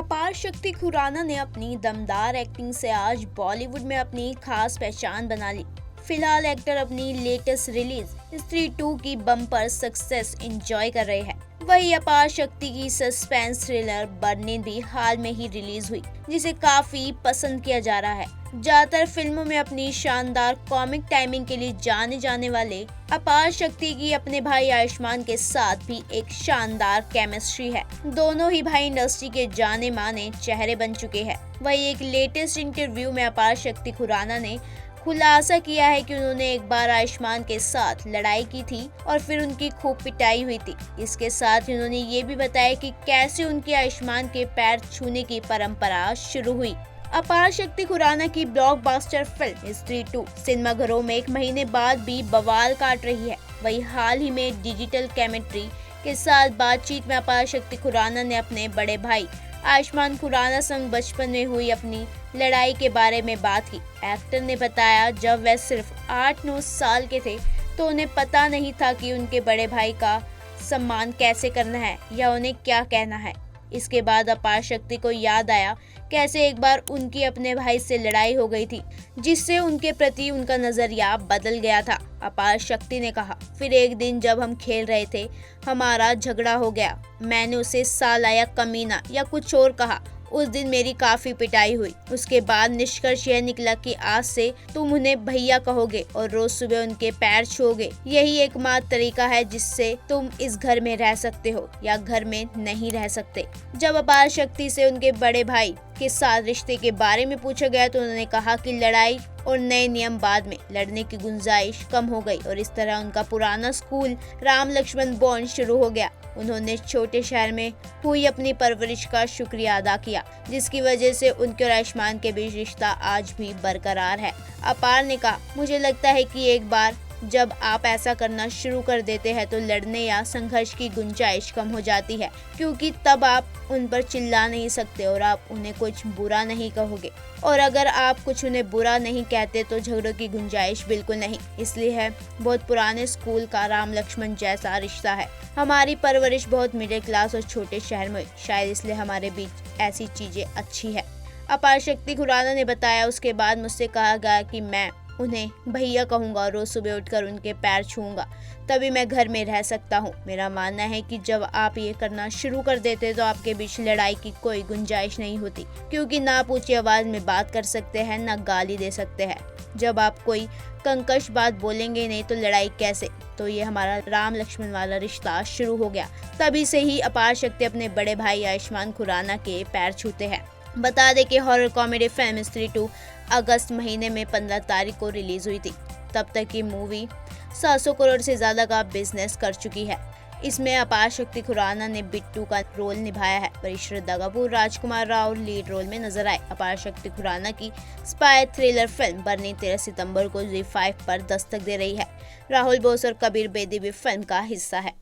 अपार शक्ति खुराना ने अपनी दमदार एक्टिंग से आज बॉलीवुड में अपनी खास पहचान बना ली। फिलहाल एक्टर अपनी लेटेस्ट रिलीज स्त्री 2 की बम्पर सक्सेस एंजॉय कर रहे हैं। वही अपार शक्ति की सस्पेंस थ्रिलर बर्निंग भी हाल में ही रिलीज हुई, जिसे काफी पसंद किया जा रहा है। ज्यादातर फिल्मों में अपनी शानदार कॉमिक टाइमिंग के लिए जाने जाने वाले अपार शक्ति की अपने भाई आयुष्मान के साथ भी एक शानदार केमिस्ट्री है। दोनों ही भाई इंडस्ट्री के जाने माने चेहरे बन चुके हैं। वही एक लेटेस्ट इंटरव्यू में अपार शक्ति खुराना ने खुलासा किया है कि उन्होंने एक बार आयुष्मान के साथ लड़ाई की थी और फिर उनकी खूब पिटाई हुई थी। इसके साथ ही उन्होंने ये भी बताया कि कैसे उनकी आयुष्मान के पैर छूने की परंपरा शुरू हुई। अपार शक्ति खुराना की ब्लॉकबस्टर फिल्म स्त्री 2 सिनेमाघरों में एक महीने बाद भी बवाल काट रही है। वही हाल ही में डिजिटल केमिस्ट्री के साथ बातचीत में अपार शक्ति खुराना ने अपने बड़े भाई आयुष्मान खुराना संग बचपन में हुई अपनी लड़ाई के बारे में बात की। एक्टर ने बताया, जब वह सिर्फ 8-9 साल के थे तो उन्हें पता नहीं था कि उनके बड़े भाई का सम्मान कैसे करना है या उन्हें क्या कहना है। इसके बाद अपार शक्ति को याद आया कैसे एक बार उनकी अपने भाई से लड़ाई हो गई थी, जिससे उनके प्रति उनका नजरिया बदल गया था। अपार शक्ति ने कहा, फिर एक दिन जब हम खेल रहे थे हमारा झगड़ा हो गया। मैंने उसे साला या कमीना या कुछ और कहा। उस दिन मेरी काफी पिटाई हुई। उसके बाद निष्कर्ष यह निकला कि आज से तुम उन्हें भैया कहोगे और रोज सुबह उनके पैर छूओगे। यही एकमात्र तरीका है जिससे तुम इस घर में रह सकते हो या घर में नहीं रह सकते। जब अपार शक्ति से उनके बड़े भाई के साथ रिश्ते के बारे में पूछा गया तो उन्होंने कहा कि लड़ाई और नए नियम बाद में लड़ने की गुंजाइश कम हो गई और इस तरह उनका पुराना स्कूल राम लक्ष्मण बॉन्ड शुरू हो गया। उन्होंने छोटे शहर में हुई अपनी परवरिश का शुक्रिया अदा किया, जिसकी वजह से उनके और आयुष्मान के बीच रिश्ता आज भी बरकरार है। अपार ने कहा, मुझे लगता है कि एक बार जब आप ऐसा करना शुरू कर देते हैं तो लड़ने या संघर्ष की गुंजाइश कम हो जाती है, क्योंकि तब आप उन पर चिल्ला नहीं सकते और आप उन्हें कुछ बुरा नहीं कहोगे। और अगर आप कुछ उन्हें बुरा नहीं कहते तो झगड़ों की गुंजाइश बिल्कुल नहीं। इसलिए है बहुत पुराने स्कूल का राम लक्ष्मण जैसा रिश्ता है। हमारी परवरिश बहुत मिडिल क्लास और छोटे शहर में, शायद इसलिए हमारे बीच ऐसी चीजें अच्छी है। अपार शक्ति खुराना ने बताया, उसके बाद मुझसे कहा गया कि मैं उन्हें भैया कहूँगा और रोज सुबह उठकर उनके पैर छूऊंगा, तभी मैं घर में रह सकता हूँ। मेरा मानना है कि जब आप ये करना शुरू कर देते तो आपके बीच लड़ाई की कोई गुंजाइश नहीं होती, क्योंकि ना आप ऊंची आवाज में बात कर सकते हैं ना गाली दे सकते हैं। जब आप कोई कंकश बात बोलेंगे नहीं तो लड़ाई कैसे। तो ये हमारा राम लक्ष्मण वाला रिश्ता शुरू हो गया। तभी से ही अपार शक्ति अपने बड़े भाई आयुष्मान खुराना के पैर छूते हैं। बता दें कि हॉरर कॉमेडी फिल्म स्त्री 2 अगस्त महीने में 15 तारीख को रिलीज हुई थी। तब तक ये मूवी 700 करोड़ से ज्यादा का बिजनेस कर चुकी है। इसमें अपार शक्ति खुराना ने बिट्टू का रोल निभाया है। वहीं श्रद्धा कपूर, राजकुमार राव लीड रोल में नजर आए। अपार शक्ति खुराना की स्पाई थ्रिलर फिल्म बर्नी 13 सितंबर को ZEE5 पर दस्तक दे रही है। राहुल बोस और कबीर बेदी भी फिल्म का हिस्सा है।